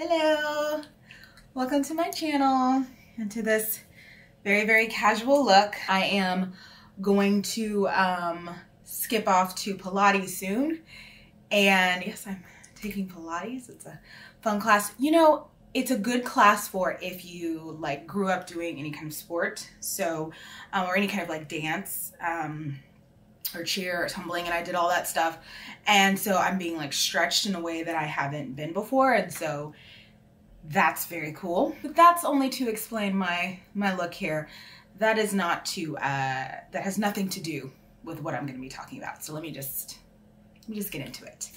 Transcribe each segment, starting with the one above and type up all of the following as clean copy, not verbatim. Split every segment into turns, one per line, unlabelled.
Hello, welcome to my channel and to this very casual look. I am going to skip off to Pilates soon, and yes, I'm taking Pilates. It's a fun class. You know, it's a good class for if you like grew up doing any kind of sport, so or any kind of like dance or cheer or tumbling, and I did all that stuff, and so I'm being like stretched in a way that I haven't been before, and so that's very cool. But that's only to explain my look here. That is not to that has nothing to do with what I'm going to be talking about. So let me just get into it.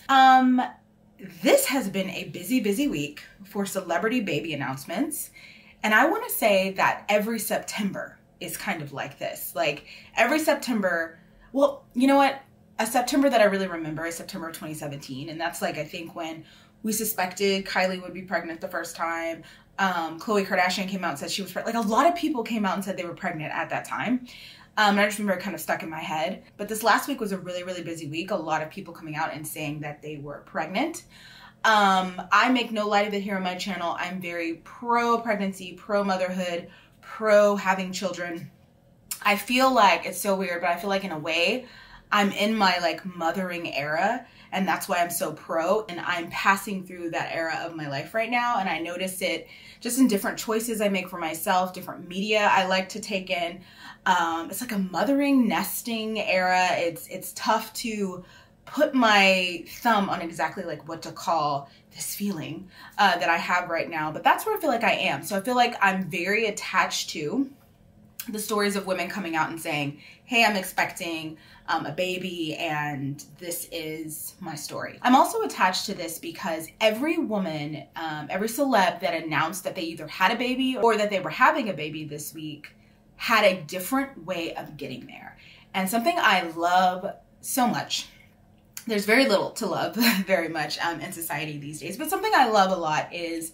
This has been a busy week for celebrity baby announcements, and I want to say that every September is kind of like this. Like every September, well, you know what? A September that I really remember is September of 2017, and that's like I think when we suspected Kylie would be pregnant the first time. Khloe Kardashian came out and said she was pregnant. Like a lot of people came out and said they were pregnant at that time. And I just remember it kind of stuck in my head. But this last week was a really busy week. A lot of people coming out and saying that they were pregnant. I make no light of it here on my channel. I'm very pro-pregnancy, pro-motherhood, pro-having children. I feel like, it's so weird, but I feel like in a way, I'm in my like mothering era, and that's why I'm so pro, and I'm passing through that era of my life right now, and I notice it just in different choices I make for myself, different media I like to take in. It's like a mothering, nesting era. It's tough to put my thumb on exactly like what to call this feeling that I have right now, but that's where I feel like I am. So I feel like I'm very attached to the stories of women coming out and saying, hey, I'm expecting a baby and this is my story. I'm also attached to this because every woman, every celeb that announced that they either had a baby or that they were having a baby this week had a different way of getting there. And something I love so much, there's very little to love very much in society these days, but something I love a lot is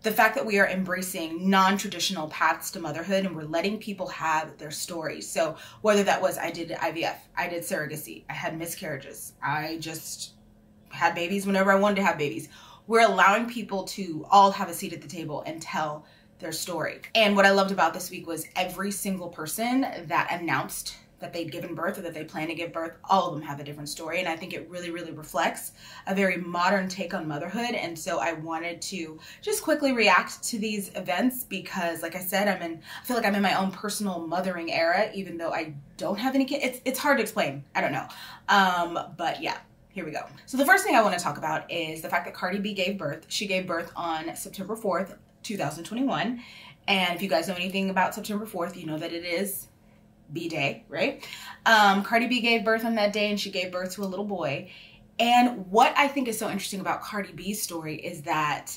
the fact that we are embracing non-traditional paths to motherhood, and we're letting people have their stories. So whether that was I did IVF, I did surrogacy, I had miscarriages, I just had babies whenever I wanted to have babies. We're allowing people to all have a seat at the table and tell their story. And what I loved about this week was every single person that announced that they'd given birth or that they plan to give birth, all of them have a different story. And I think it really reflects a very modern take on motherhood. And so I wanted to just quickly react to these events because, like I said, I feel like I'm in my own personal mothering era, even though I don't have any kids. It's hard to explain. I don't know. But yeah, here we go. So the first thing I want to talk about is the fact that Cardi B gave birth. She gave birth on September 4th, 2021. And if you guys know anything about September 4th, you know that it is B-Day, right? Cardi B gave birth on that day, and she gave birth to a little boy. And what I think is so interesting about Cardi B's story is that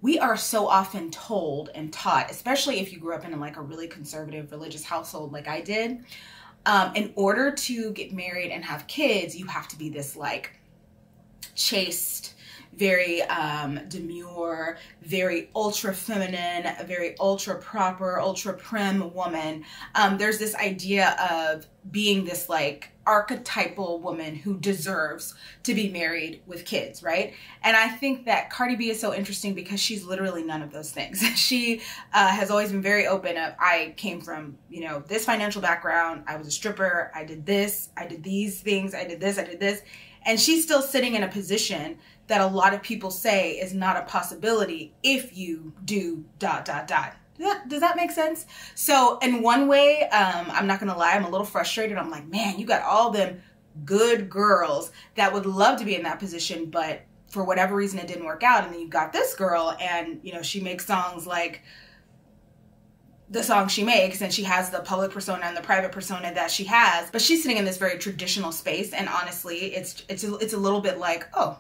we are so often told and taught, especially if you grew up in like a really conservative religious household like I did, in order to get married and have kids, you have to be this like chaste, very demure, very ultra feminine, very ultra proper, ultra prim woman. There's this idea of being this like archetypal woman who deserves to be married with kids, right? And I think that Cardi B is so interesting because she's literally none of those things. She has always been very open of, I came from, you know, this financial background, I was a stripper, I did this, I did these things, I did this, I did this. And she's still sitting in a position that a lot of people say is not a possibility if you do ... Does that make sense? So in one way, I'm not gonna lie, I'm a little frustrated. I'm like, man, you got all them good girls that would love to be in that position, but for whatever reason it didn't work out. And then you got this girl, and you know, she makes songs like the song she makes, and she has the public persona and the private persona that she has, but she's sitting in this very traditional space, and honestly, it's a little bit like, oh,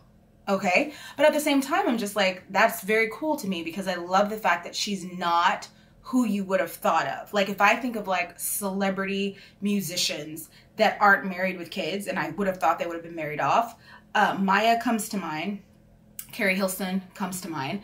okay. But at the same time, I'm just like, that's very cool to me because I love the fact that she's not who you would have thought of. Like if I think of like celebrity musicians that aren't married with kids, and I would have thought they would have been married off, Maya comes to mind. Carrie Hilson comes to mind.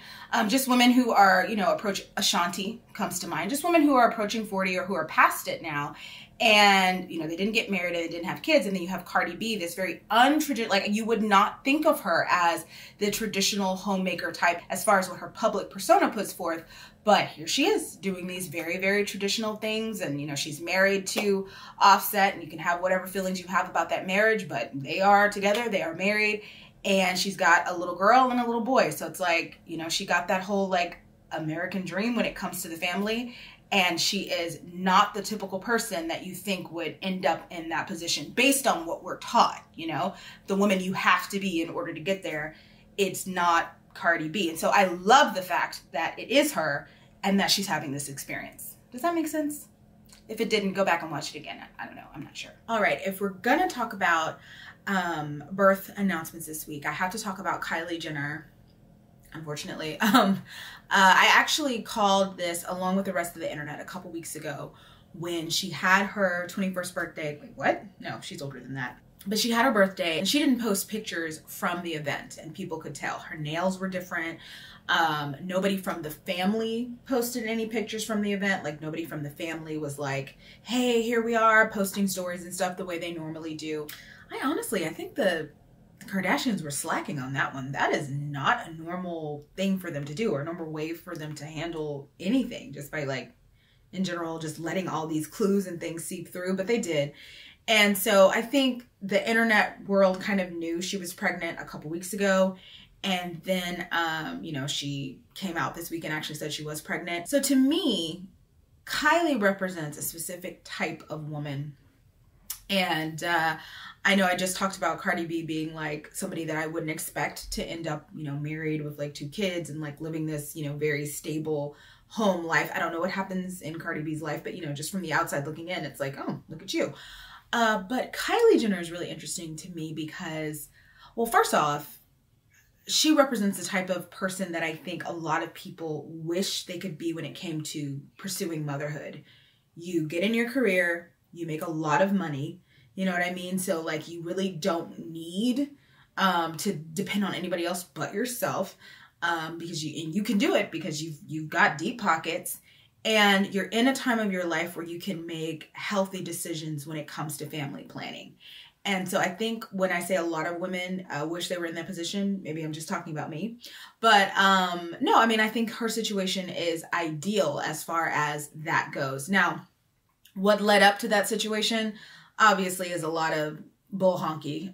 Just women who are, you know, approach Ashanti comes to mind. Just women who are approaching 40 or who are past it now. And, you know, they didn't get married and they didn't have kids. And then you have Cardi B, this very untraditional, like you would not think of her as the traditional homemaker type as far as what her public persona puts forth. But here she is doing these very, very traditional things. And, you know, she's married to Offset, and you can have whatever feelings you have about that marriage, but they are together, they are married, and she's got a little girl and a little boy. So it's like, you know, she got that whole like American dream when it comes to the family. And she is not the typical person that you think would end up in that position based on what we're taught, you know, the woman you have to be in order to get there. It's not Cardi B. And so I love the fact that it is her and that she's having this experience. Does that make sense? If it didn't, go back and watch it again. I don't know. I'm not sure. All right. If we're going to talk about birth announcements this week, I have to talk about Kylie Jenner. Unfortunately, I actually called this along with the rest of the internet a couple weeks ago when she had her 21st birthday. Wait, what? No, she's older than that. But she had her birthday and she didn't post pictures from the event, and people could tell her nails were different. Nobody from the family posted any pictures from the event. Like nobody from the family was like, hey, here we are, posting stories and stuff the way they normally do. I think the Kardashians were slacking on that one. That is not a normal thing for them to do, or a normal way for them to handle anything, just by like, in general, just letting all these clues and things seep through, but they did. And so I think the internet world kind of knew she was pregnant a couple weeks ago. And then, you know, she came out this week and actually said she was pregnant. So to me, Kylie represents a specific type of woman. And I know I just talked about Cardi B being like somebody that I wouldn't expect to end up, you know, married with like 2 kids and like living this, you know, very stable home life. I don't know what happens in Cardi B's life, but, you know, just from the outside looking in, it's like, oh, look at you. But Kylie Jenner is really interesting to me because, well, first off, she represents the type of person that I think a lot of people wish they could be when it came to pursuing motherhood. You get in your career, you make a lot of money, you know what I mean? So like you really don't need to depend on anybody else but yourself, because you can do it because you've got deep pockets, and you're in a time of your life where you can make healthy decisions when it comes to family planning. And so I think when I say a lot of women wish they were in that position, maybe I'm just talking about me. But no, I mean, I think her situation is ideal as far as that goes. Now, what led up to that situation, obviously, is a lot of bull honky.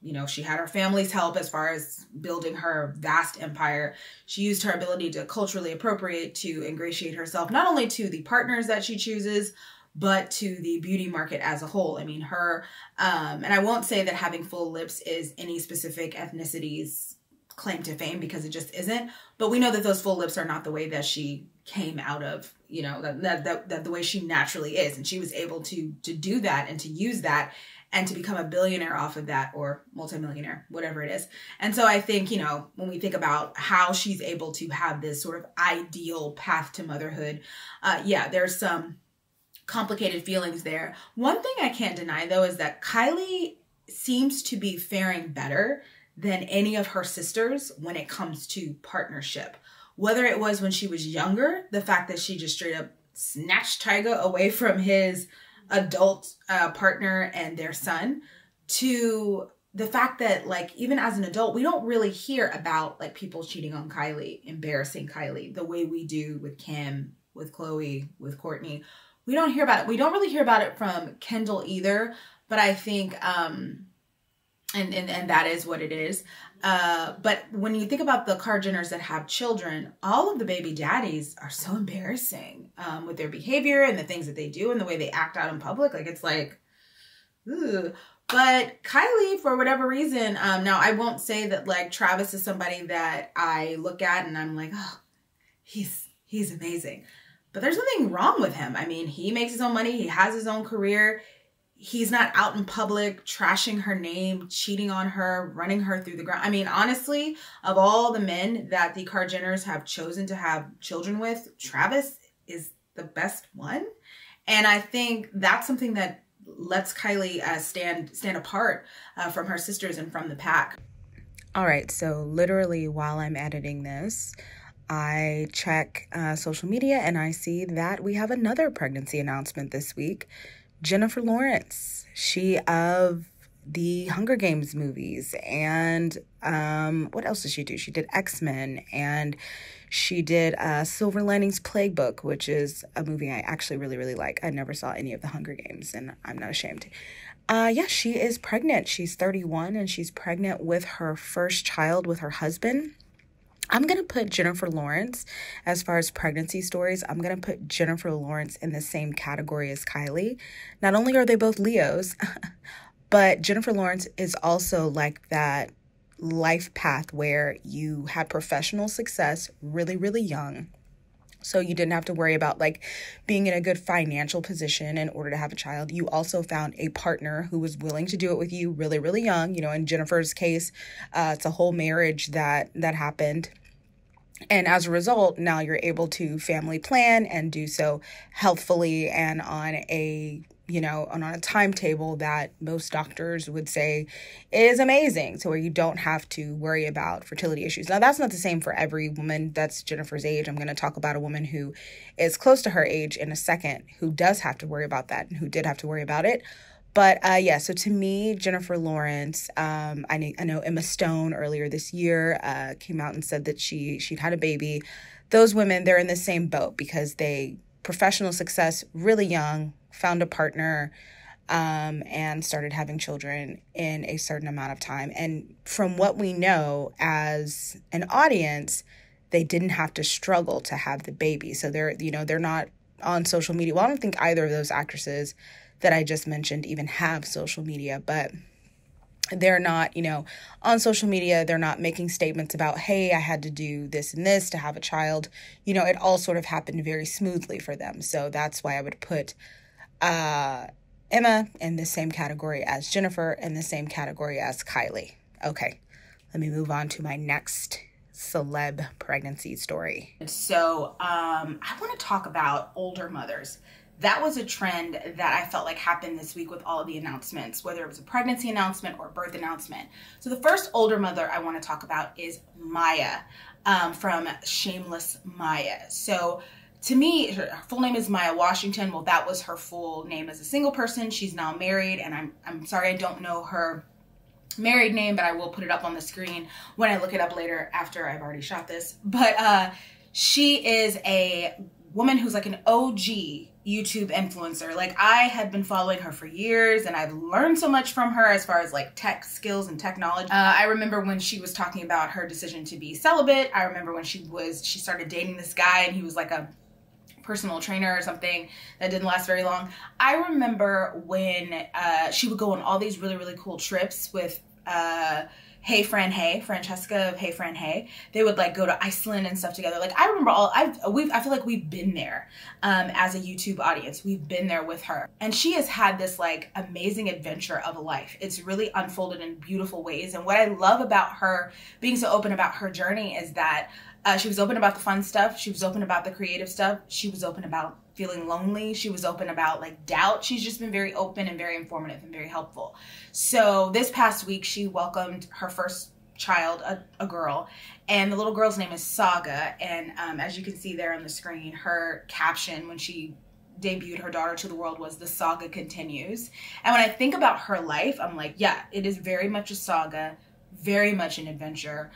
You know, she had her family's help as far as building her vast empire. She used her ability to culturally appropriate to ingratiate herself, not only to the partners that she chooses, but to the beauty market as a whole. I mean, her, and I won't say that having full lips is any specific ethnicity's claim to fame, because it just isn't. But we know that those full lips are not the way that she came out of, you know, that the way she naturally is. And she was able to do that and to use that and to become a billionaire off of that, or multimillionaire, whatever it is. And so I think, you know, when we think about how she's able to have this sort of ideal path to motherhood, yeah, there's some complicated feelings there. One thing I can't deny, though, is that Kylie seems to be faring better than any of her sisters when it comes to partnership. Whether it was when she was younger, the fact that she just straight up snatched Tyga away from his adult partner and their son, to the fact that, like, even as an adult, we don't really hear about like people cheating on Kylie, embarrassing Kylie, the way we do with Kim, with Chloe, with Courtney. We don't hear about it. We don't really hear about it from Kendall either, but I think, and that is what it is. But when you think about the Kar Jenners that have children, all of the baby daddies are so embarrassing with their behavior and the things that they do and the way they act out in public. Like, it's like, ooh. But Kylie, for whatever reason, now I won't say that like Travis is somebody that I look at and I'm like, oh, he's amazing. But there's nothing wrong with him. I mean, he makes his own money. He has his own career. He's not out in public trashing her name, cheating on her, running her through the ground. I mean, honestly, of all the men that the Kar Jenners have chosen to have children with, Travis is the best one. And I think that's something that lets Kylie stand apart from her sisters and from the pack. All right, so literally while I'm editing this, I check social media and I see that we have another pregnancy announcement this week. Jennifer Lawrence, she of the Hunger Games movies, and what else did she do? She did X-Men, and she did Silver Linings Playbook, which is a movie I actually really, really like. I never saw any of the Hunger Games, and I'm not ashamed. Yeah, she is pregnant. She's 31, and she's pregnant with her first child with her husband. I'm going to put Jennifer Lawrence, as far as pregnancy stories, I'm going to put Jennifer Lawrence in the same category as Kylie. Not only are they both Leos, but Jennifer Lawrence is also like that life path where you had professional success really, really young. So you didn't have to worry about like being in a good financial position in order to have a child. You also found a partner who was willing to do it with you really, really young. You know, in Jennifer's case, it's a whole marriage that happened. And as a result, now you're able to family plan and do so healthfully and on a timetable that most doctors would say is amazing, to where you don't have to worry about fertility issues. Now, that's not the same for every woman that's Jennifer's age. I'm going to talk about a woman who is close to her age in a second, who does have to worry about that and who did have to worry about it. But yeah, so to me, Jennifer Lawrence, I know Emma Stone earlier this year came out and said that she'd had a baby. Those women, they're in the same boat because they professional success really young, found a partner, and started having children in a certain amount of time. And from what we know as an audience, they didn't have to struggle to have the baby. So they're not on social media. Well, I don't think either of those actresses that I just mentioned even have social media, but they're not, on social media. They're not making statements about, hey, I had to do this and this to have a child. It all sort of happened very smoothly for them. So that's why I would put Emma in the same category as Jennifer, in the same category as Kylie. Okay, let me move on to my next celeb pregnancy story. So I want to talk about older mothers. That was a trend that I felt like happened this week with all of the announcements, whether it was a pregnancy announcement or a birth announcement. So the first older mother I want to talk about is Maya from Shameless Maya. So to me, her full name is Maya Washington. Well, that was her full name as a single person. She's now married, and I'm sorry I don't know her married name, but I will put it up on the screen when I look it up later after I've already shot this. But she is a woman who's like an OG YouTube influencer. Like, I had been following her for years, and I've learned so much from her as far as like tech skills and technology. I remember when she was talking about her decision to be celibate. I remember when she started dating this guy, and he was like a personal trainer or something that didn't last very long. I remember when she would go on all these really, really cool trips with Hey Fran Hey, Francesca of Hey Fran Hey. They would like go to Iceland and stuff together. Like, I remember I feel like we've been there as a YouTube audience. We've been there with her. And she has had this like amazing adventure of a life. It's really unfolded in beautiful ways. And what I love about her being so open about her journey is that she was open about the fun stuff. She was open about the creative stuff. She was open about feeling lonely. She was open about like doubt. She's just been very open and very informative and very helpful. So this past week, she welcomed her first child, a girl, and the little girl's name is Saga. And as you can see there on the screen, her caption when she debuted her daughter to the world was "The Saga Continues." And when I think about her life, I'm like, yeah, it is very much a saga, very much an adventure.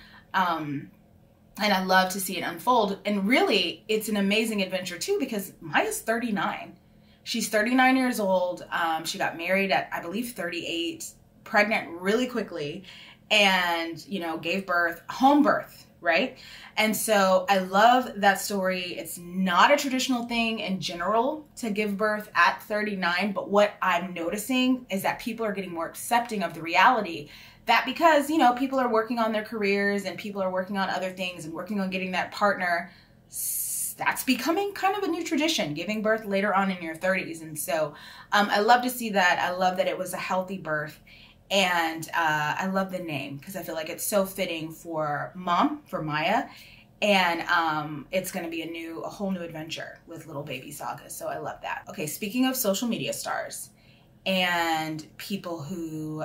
And I love to see it unfold. And really, it's an amazing adventure too, because Maya's 39. She's 39 years old. She got married at, I believe, 38, pregnant really quickly, and, gave birth, home birth, right? And so I love that story. It's not a traditional thing in general to give birth at 39, but what I'm noticing is that people are getting more accepting of the reality that because, people are working on their careers and people are working on other things and working on getting that partner, that's becoming kind of a new tradition, giving birth later on in your 30s. And so I love to see that. I love that it was a healthy birth. And I love the name because I feel like it's so fitting for mom, for Maya. And it's going to be a whole new adventure with little baby Saga. So I love that. Okay, speaking of social media stars and people who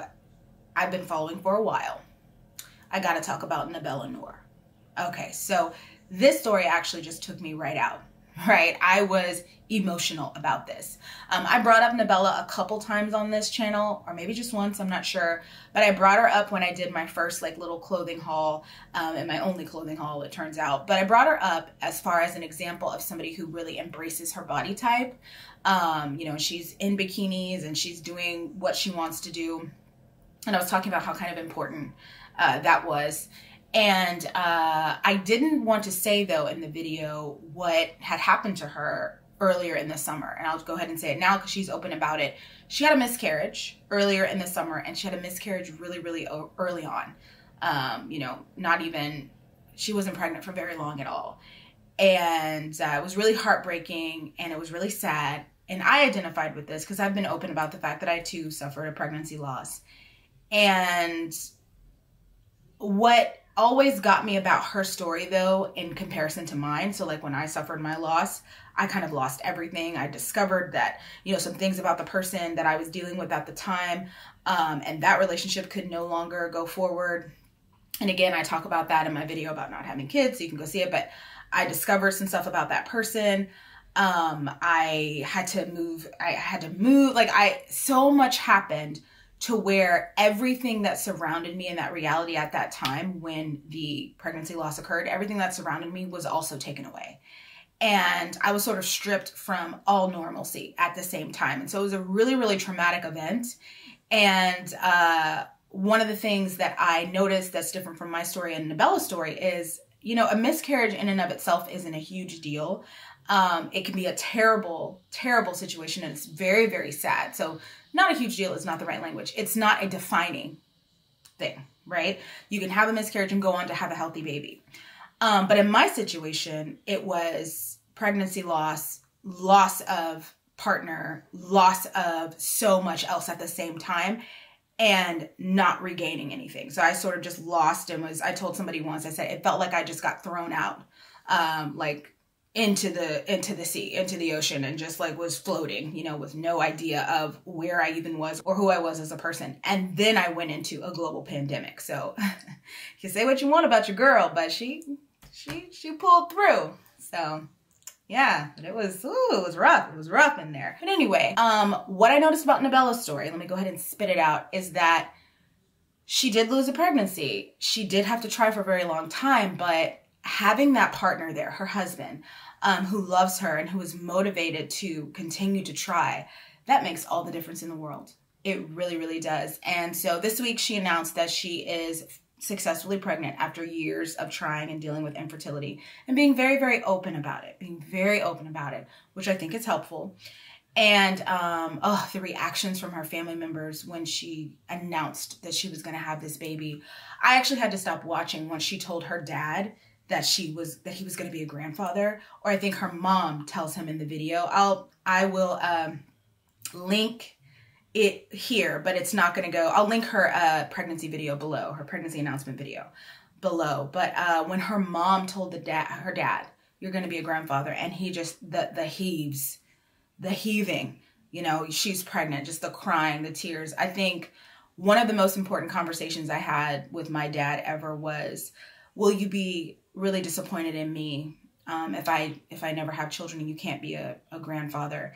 I've been following for a while, I got to talk about Nabela Noor. Okay, so this story actually just took me right out, right? I was emotional about this. I brought up Nabela a couple times on this channel, or maybe just once, I'm not sure. But I brought her up when I did my first like little clothing haul, and my only clothing haul, it turns out. But I brought her up as far as an example of somebody who really embraces her body type. You know, she's in bikinis and she's doing what she wants to do. And I was talking about how kind of important that was. And I didn't want to say, though, in the video what had happened to her earlier in the summer. And I'll go ahead and say it now because she's open about it. She had a miscarriage earlier in the summer, and she had a miscarriage really, really early on. You know, not even, she wasn't pregnant for very long at all. And it was really heartbreaking, and it was really sad. And I identified with this because I've been open about the fact that I, too, suffered a pregnancy loss. And what always got me about her story, though, in comparison to mine, so like when I suffered my loss, I kind of lost everything. I discovered that, you know, some things about the person that I was dealing with at the time, and that relationship could no longer go forward. And again, I talk about that in my video about not having kids, so you can go see it, but I discovered some stuff about that person. I had to move, like so much happened to where everything that surrounded me in that reality at that time when the pregnancy loss occurred, everything that surrounded me was also taken away. And I was sort of stripped from all normalcy at the same time. And so it was a really, really traumatic event. And one of the things that I noticed that's different from my story and Nabela's story is, you know, a miscarriage in and of itself isn't a huge deal. It can be a terrible, terrible situation, and it's very, very sad. So not a huge deal is not the right language. It's not a defining thing, right? You can have a miscarriage and go on to have a healthy baby. But in my situation, it was pregnancy loss, loss of partner, loss of so much else at the same time, and not regaining anything. So I sort of just lost and I told somebody once, I said, it felt like I just got thrown out, like into the sea, into the ocean, and just like was floating, you know, with no idea of where I even was or who I was as a person. And then I went into a global pandemic. So you say what you want about your girl, but she pulled through. So yeah, but it was rough. It was rough in there. But anyway, what I noticed about Nabela's story, let me go ahead and spit it out, is that she did lose a pregnancy. She did have to try for a very long time, but having that partner there, her husband, who loves her and who is motivated to continue to try, that makes all the difference in the world. It really, really does. And so this week she announced that she is successfully pregnant after years of trying and dealing with infertility and being very, very open about it, which I think is helpful. And the reactions from her family members when she announced that she was going to have this baby. I actually had to stop watching once she told her dad that he was going to be a grandfather, or I think her mom tells him in the video. I will link it here, but it's not going to go. I'll link her pregnancy video below, her pregnancy announcement video below. But when her mom told her dad, you're going to be a grandfather, and he just, the heaving, you know, she's pregnant, just the crying, the tears. I think one of the most important conversations I had with my dad ever was, will you be really disappointed in me if I never have children and you can't be a grandfather?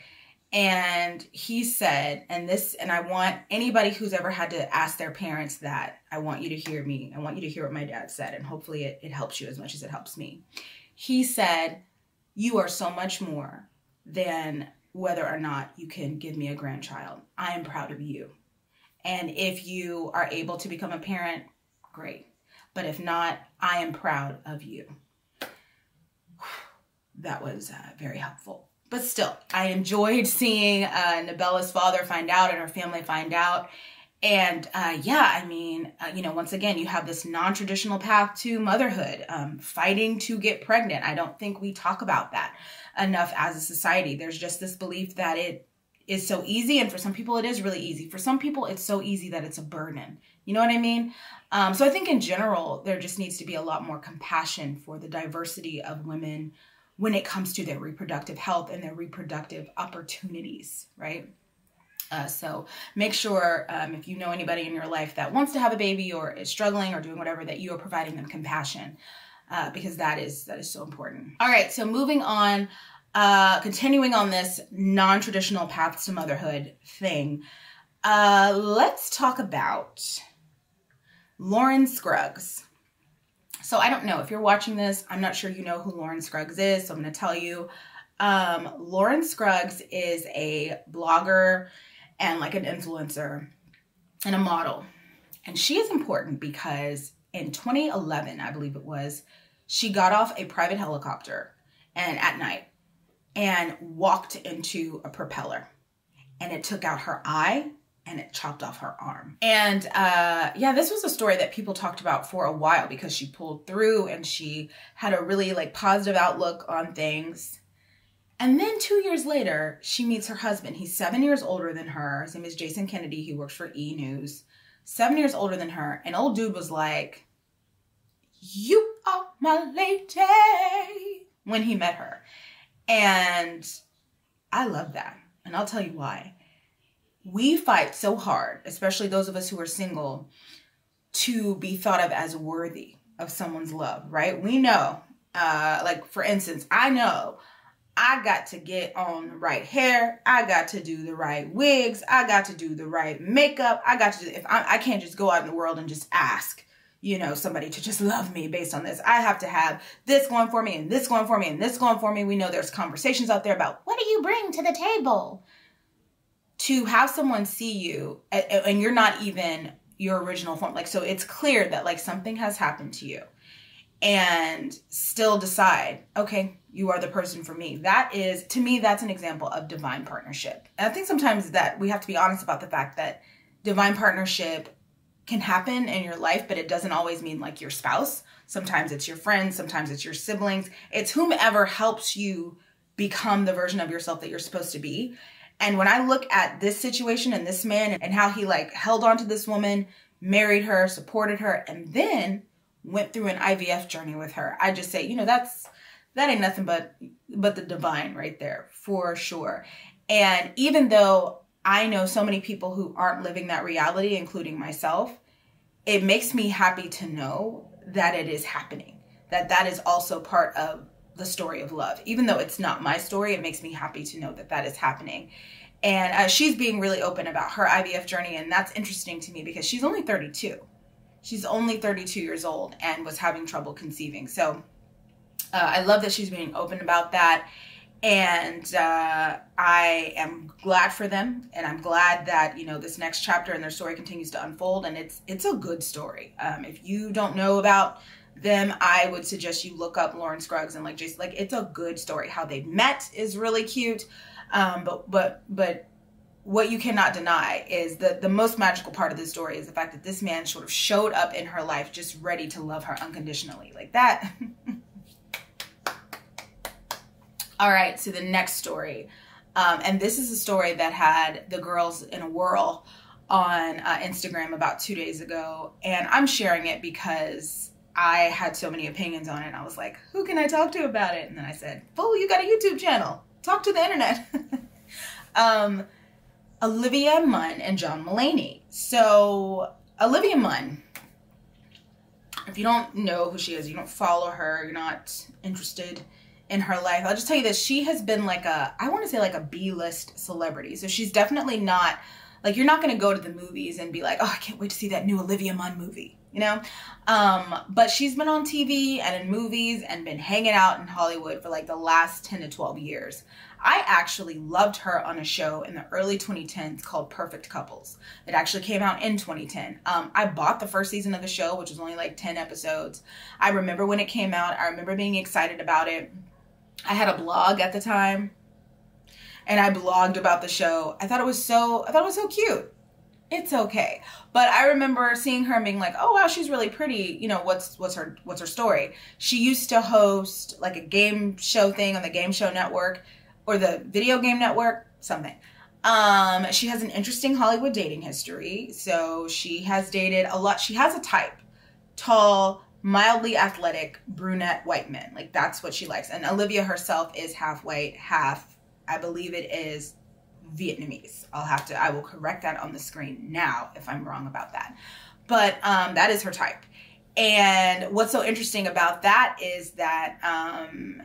And he said, and I want anybody who's ever had to ask their parents that, I want you to hear me. I want you to hear what my dad said, and hopefully it helps you as much as it helps me. He said, you are so much more than whether or not you can give me a grandchild. I am proud of you. And if you are able to become a parent, great. But if not, I am proud of you. That was very helpful. But still, I enjoyed seeing Nabela's father find out and her family find out. And yeah, I mean, you know, once again, you have this non-traditional path to motherhood, fighting to get pregnant. I don't think we talk about that enough as a society. There's just this belief that it is so easy. And for some people, it is really easy. For some people, it's so easy that it's a burden. You know what I mean? So I think in general, there just needs to be a lot more compassion for the diversity of women when it comes to their reproductive health and their reproductive opportunities, right? So make sure if you know anybody in your life that wants to have a baby or is struggling or doing whatever, that you are providing them compassion, because that is so important. All right, so moving on, continuing on this non-traditional paths to motherhood thing, let's talk about Lauren Scruggs. So I don't know if you're watching this, I'm not sure you know who Lauren Scruggs is, so I'm going to tell you. Lauren Scruggs is a blogger and like an influencer and a model. And she is important because in 2011, I believe it was, she got off a private helicopter and at night and walked into a propeller, and it took out her eye and it chopped off her arm. And yeah, this was a story that people talked about for a while because she pulled through and she had a really like positive outlook on things. And then 2 years later, she meets her husband. He's 7 years older than her. His name is Jason Kennedy. He works for E! News. 7 years older than her. And old dude was like, "You are my lady," when he met her. And I love that. And I'll tell you why. We fight so hard, especially those of us who are single, to be thought of as worthy of someone's love, right? We know, like for instance, I know I got to get on the right hair. I got to do the right wigs. I got to do the right makeup. I got to do, I can't just go out in the world and just ask, you know, somebody to just love me based on this. I have to have this going for me and this going for me and this going for me. We know there's conversations out there about what do you bring to the table? To have someone see you and you're not even your original form. Like, so it's clear that like something has happened to you and still decide, okay, you are the person for me. That is, to me, that's an example of divine partnership. And I think sometimes that we have to be honest about the fact that divine partnership can happen in your life, but it doesn't always mean like your spouse. Sometimes it's your friends. Sometimes it's your siblings. It's whomever helps you become the version of yourself that you're supposed to be. And when I look at this situation and this man and how he like held on to this woman, married her, supported her, and then went through an IVF journey with her, I just say, you know, that ain't nothing but the divine right there for sure. And even though I know so many people who aren't living that reality, including myself, it makes me happy to know that it is happening, that is also part of the story of love. Even though it's not my story, it makes me happy to know that is happening. And she's being really open about her IVF journey. And that's interesting to me because she's only 32. She's only 32 years old and was having trouble conceiving. So I love that she's being open about that. And I am glad for them. And I'm glad that, you know, this next chapter in their story continues to unfold. And it's a good story. If you don't know about them, I would suggest you look up Lauren Scruggs and like Jason. Like, it's a good story. How they met is really cute. But what you cannot deny is that the most magical part of this story is the fact that this man sort of showed up in her life just ready to love her unconditionally. Like that. All right, so the next story. And this is a story that had the girls in a whirl on Instagram about 2 days ago. And I'm sharing it because I had so many opinions on it. And I was like, who can I talk to about it? And then I said, fool, you got a YouTube channel. Talk to the internet. Olivia Munn and John Mulaney. So Olivia Munn, if you don't know who she is, you don't follow her, you're not interested in her life, I'll just tell you this. She has been like I want to say like a B-list celebrity. So she's definitely not, like, you're not going to go to the movies and be like, oh, I can't wait to see that new Olivia Munn movie, you know? But she's been on TV and in movies and been hanging out in Hollywood for like the last 10 to 12 years. I actually loved her on a show in the early 2010s called Perfect Couples. It actually came out in 2010. I bought the first season of the show, which was only like 10 episodes. I remember when it came out. I remember being excited about it. I had a blog at the time and I blogged about the show. I thought it was so cute. It's okay. But I remember seeing her and being like, oh wow, she's really pretty. You know, what's her story? She used to host like a game show thing on the Game Show Network or the Video Game Network, something. She has an interesting Hollywood dating history. So she has dated a lot. She has a type: tall, mildly athletic, brunette white men. Like, that's what she likes. And Olivia herself is half white, half, I believe it is Vietnamese. I will correct that on the screen now if I'm wrong about that. But that is her type. And what's so interesting about that is that,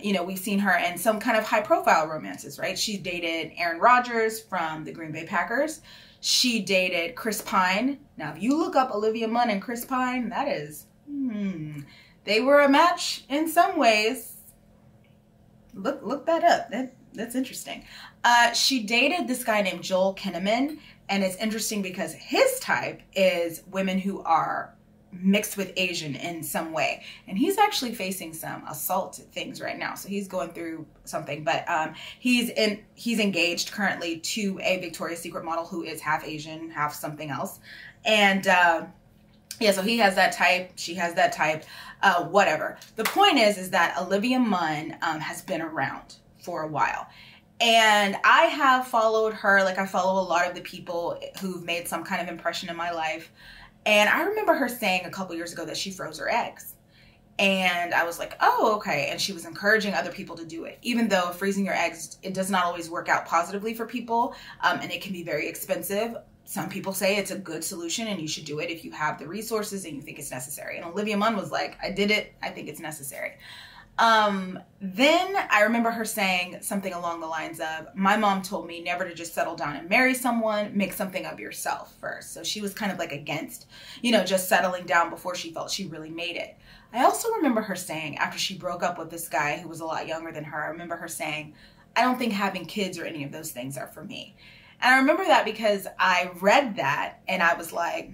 you know, we've seen her in some kind of high profile romances, right? She dated Aaron Rodgers from the Green Bay Packers. She dated Chris Pine. Now, if you look up Olivia Munn and Chris Pine, that is, they were a match in some ways. Look that up. That's interesting. She dated this guy named Joel Kinnaman. And it's interesting because his type is women who are mixed with Asian in some way. And he's actually facing some assault things right now. So he's going through something, but he's engaged currently to a Victoria's Secret model who is half Asian, half something else. And yeah, so he has that type, she has that type, whatever. The point is that Olivia Munn has been around for a while. And I have followed her, like I follow a lot of the people who've made some kind of impression in my life. And I remember her saying a couple years ago that she froze her eggs. And I was like, oh, okay. And she was encouraging other people to do it. Even though freezing your eggs, it does not always work out positively for people. And it can be very expensive. Some people say it's a good solution and you should do it if you have the resources and you think it's necessary. And Olivia Munn was like, I did it. I think it's necessary. Then I remember her saying something along the lines of, my mom told me never to just settle down and marry someone, make something of yourself first. So she was kind of like against, you know, just settling down before she felt she really made it. I also remember her saying, after she broke up with this guy who was a lot younger than her, I remember her saying, I don't think having kids or any of those things are for me. And I remember that because I read that and I was like,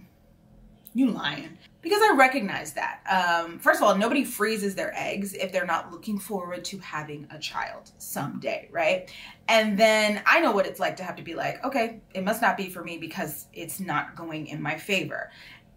you lying. Because I recognize that. First of all, nobody freezes their eggs if they're not looking forward to having a child someday, right? And then I know what it's like to have to be like, okay, it must not be for me because it's not going in my favor.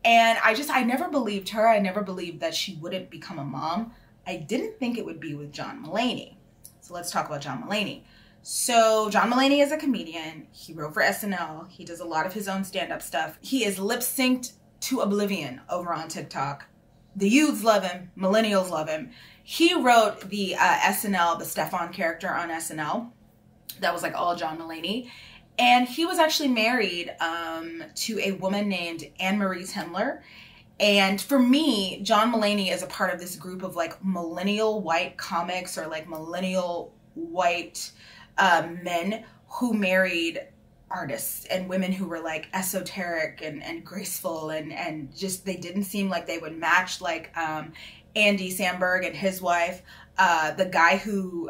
And I never believed her. I never believed that she wouldn't become a mom. I didn't think it would be with John Mulaney. So let's talk about John Mulaney. So John Mulaney is a comedian. He wrote for SNL. He does a lot of his own stand-up stuff. He is lip-synced to oblivion over on TikTok. The youths love him. Millennials love him. He wrote the SNL, the Stefan character on SNL. That was like all John Mulaney. And he was actually married to a woman named Anne-Marie Tendler. And for me, John Mulaney is a part of this group of like millennial white comics or like millennial white men who married artists and women who were like esoteric and graceful and just they didn't seem like they would match, like Andy Samberg and his wife, the guy who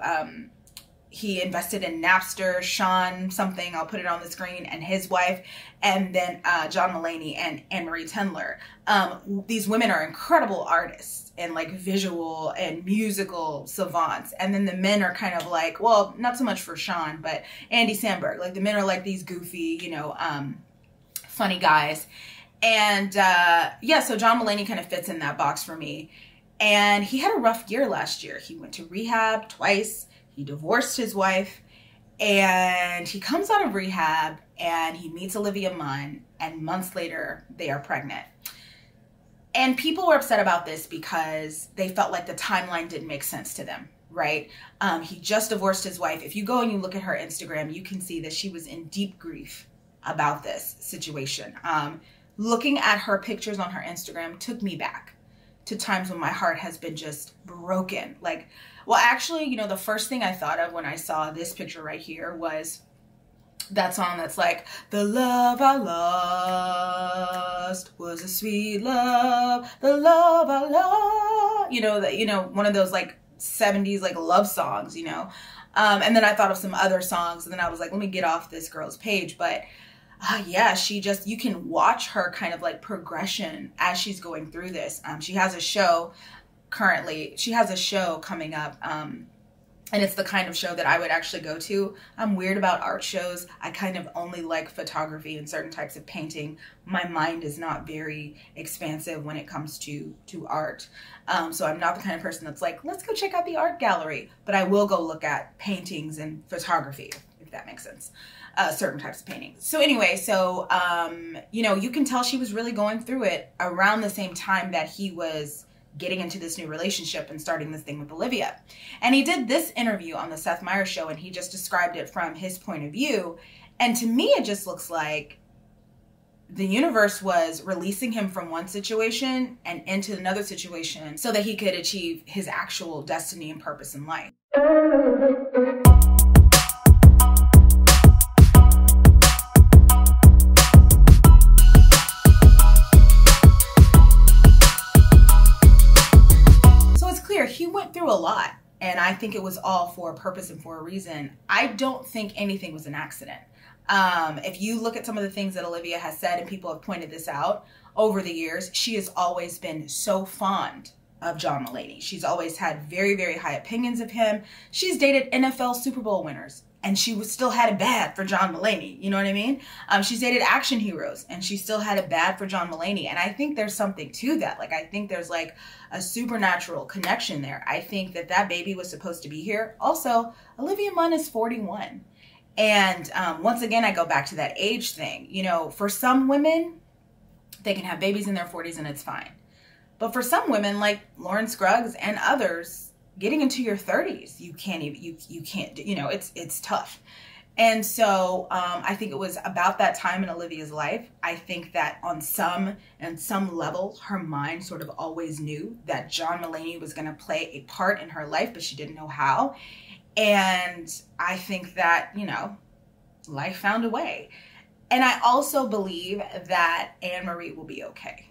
he invested in Napster, Sean something, I'll put it on the screen, and his wife, and then John Mulaney and Anne-Marie Tendler. These women are incredible artists and like visual and musical savants. And then the men are kind of like, well, not so much for Sean, but Andy Samberg. Like the men are like these goofy, you know, funny guys. And yeah, so John Mulaney kind of fits in that box for me. And he had a rough year last year. He went to rehab twice. He divorced his wife. And he comes out of rehab and he meets Olivia Munn. And months later, they are pregnant. And people were upset about this because they felt like the timeline didn't make sense to them, right? He just divorced his wife. If you go and you look at her Instagram, you can see that she was in deep grief about this situation. Looking at her pictures on her Instagram took me back to times when my heart has been just broken. Like, well, actually, you know, the first thing I thought of when I saw this picture right here was that song that's like, the love I lost was a sweet love, the love I lost, you know, that, you know, one of those like 70s like love songs, you know. And then I thought of some other songs, and then I was like, let me get off this girl's page. But yeah, she just, you can watch her kind of like progression as she's going through this. She has a show currently, she has a show coming up, and it's the kind of show that I would actually go to. I'm weird about art shows. I kind of only like photography and certain types of painting. My mind is not very expansive when it comes to art. So I'm not the kind of person that's like, let's go check out the art gallery. But I will go look at paintings and photography, if that makes sense. Certain types of paintings. So anyway, so, you know, you can tell she was really going through it around the same time that he was getting into this new relationship and starting this thing with Olivia. And he did this interview on the Seth Meyers show, and he just described it from his point of view. And to me, it just looks like the universe was releasing him from one situation and into another situation so that he could achieve his actual destiny and purpose in life. So it's clear he went through a lot, and I think it was all for a purpose and for a reason. I don't think anything was an accident. If you look at some of the things that Olivia has said, and people have pointed this out over the years, she has always been so fond of John Mulaney. She's always had very, very high opinions of him. She's dated NFL Super Bowl winners, and she still had it bad for John Mulaney. You know what I mean? She's dated action heroes, and she still had it bad for John Mulaney. And I think there's something to that. Like, I think there's like a supernatural connection there. I think that that baby was supposed to be here. Also, Olivia Munn is 41. And once again, I go back to that age thing. You know, for some women, they can have babies in their 40s and it's fine. But for some women, like Lauren Scruggs and others, getting into your 30s, you can't even, you can't, you know, it's tough. And so I think it was about that time in Olivia's life. I think that on some level, her mind sort of always knew that John Mulaney was going to play a part in her life, but she didn't know how. And I think that, you know, life found a way. And I also believe that Anne-Marie will be okay.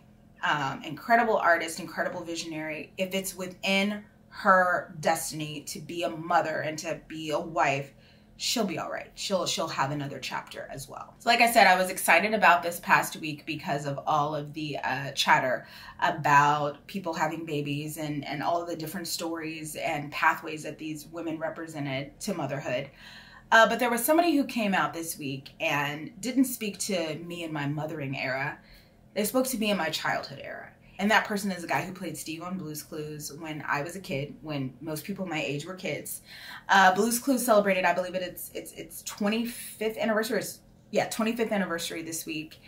Incredible artist, incredible visionary. If it's within her destiny to be a mother and to be a wife, she'll be all right. She'll have another chapter as well. So like I said, I was excited about this past week because of all of the chatter about people having babies and all of the different stories and pathways that these women represented to motherhood. But there was somebody who came out this week and didn't speak to me in my mothering era. They spoke to me in my childhood era. And that person is a guy who played Steve on Blue's Clues when I was a kid, when most people my age were kids. Blue's Clues celebrated, I believe its 25th anniversary. Yeah, 25th anniversary this week.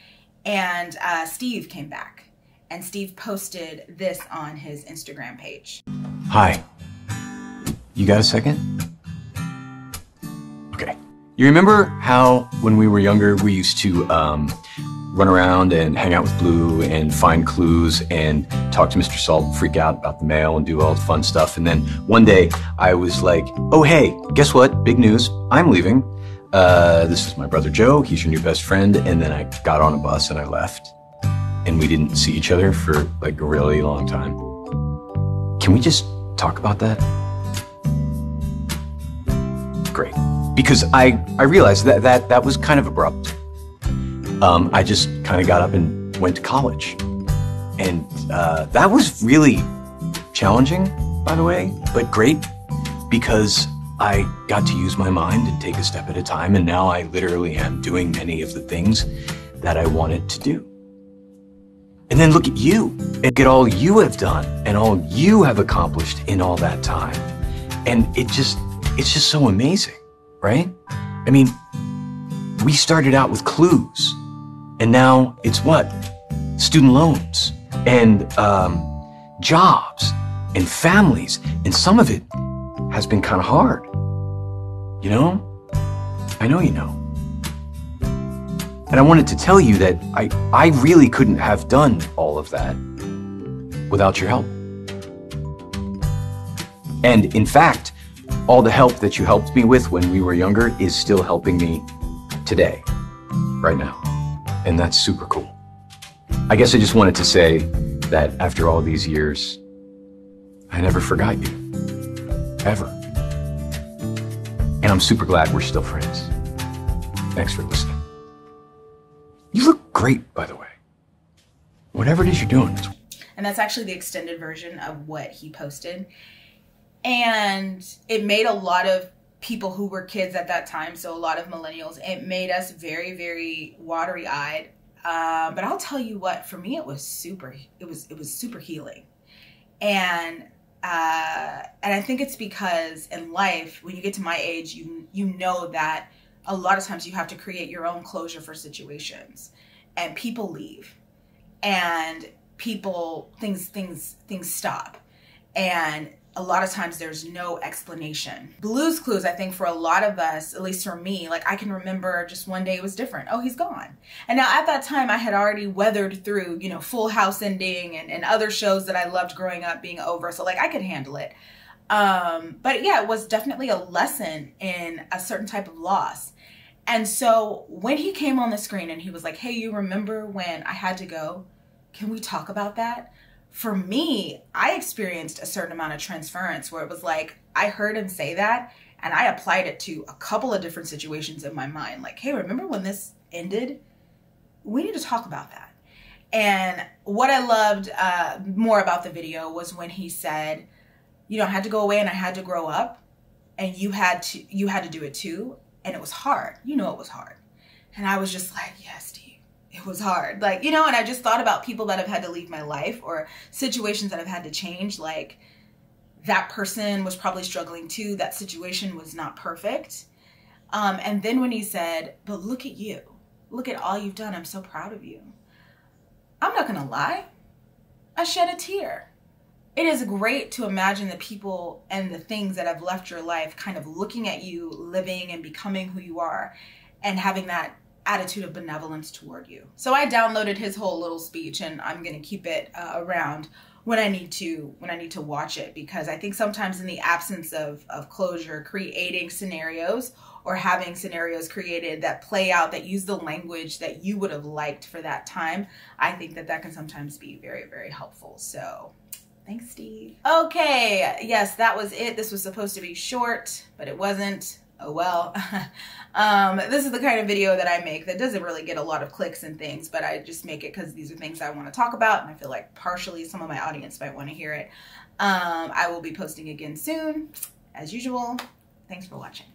And Steve came back. And Steve posted this on his Instagram page.
Hi. You got a second? Okay. You remember how when we were younger, we used to run around and hang out with Blue and find clues and talk to Mr. Salt, freak out about the mail and do all the fun stuff. And then one day I was like, oh, hey, guess what? Big news. I'm leaving. This is my brother Joe. He's your new best friend. And then I got on a bus and I left. And we didn't see each other for like a really long time. Can we just talk about that? Great. Because I realized that was kind of abrupt. I just kind of got up and went to college. And that was really challenging, by the way, but great, because I got to use my mind and take a step at a time. And now I literally am doing many of the things that I wanted to do. And then look at you, and look at all you have done and all you have accomplished in all that time. And it's just so amazing, right? I mean, we started out with clues. And now it's what? Student loans and jobs and families. And some of it has been kind of hard. You know? I know you know. And I wanted to tell you that I really couldn't have done all of that without your help. And in fact, all the help that you helped me with when we were younger is still helping me today, right now. And that's super cool. I guess I just wanted to say that after all these years, I never forgot you, ever. And I'm super glad we're still friends. Thanks for listening. You look great, by the way. Whatever it is you're doing.
And that's actually the extended version of what he posted. And it made a lot of people who were kids at that time, so a lot of millennials, it made us very, very watery-eyed. But I'll tell you what, for me, it was super healing. And I think it's because in life, when you get to my age, you know that a lot of times you have to create your own closure for situations, and people leave, and things stop, and a lot of times there's no explanation. Blue's Clues, I think for a lot of us, at least for me, like I can remember just one day it was different. Oh, he's gone. And now at that time I had already weathered through, you know, Full House ending and other shows that I loved growing up being over. So like I could handle it. But yeah, it was definitely a lesson in a certain type of loss. And so when he came on the screen and he was like, hey, you remember when I had to go? Can we talk about that? For me, I experienced a certain amount of transference where it was like, I heard him say that and I applied it to a couple of different situations in my mind. Like, hey, remember when this ended? We need to talk about that. And what I loved more about the video was when he said, you know, I had to go away and I had to grow up and you had to do it too. And it was hard. You know, it was hard. And I was just like, yes, Steve. It was hard. Like, you know, and I just thought about people that have had to leave my life or situations that I've had to change. Like that person was probably struggling too. That situation was not perfect. And then when he said, but look at you, look at all you've done. I'm so proud of you. I'm not going to lie. I shed a tear. It is great to imagine the people and the things that have left your life kind of looking at you, living and becoming who you are and having that attitude of benevolence toward you. So I downloaded his whole little speech and I'm going to keep it around when I need to watch it, because I think sometimes in the absence of closure, creating scenarios or having scenarios created that play out, that use the language that you would have liked for that time, I think that can sometimes be very, very helpful. So thanks, Steve. Okay, yes, that was it. This was supposed to be short, but it wasn't. Oh well. This is the kind of video that I make that doesn't really get a lot of clicks and things, but I just make it because these are things I want to talk about and I feel like partially some of my audience might want to hear it. I will be posting again soon, as usual. Thanks for watching.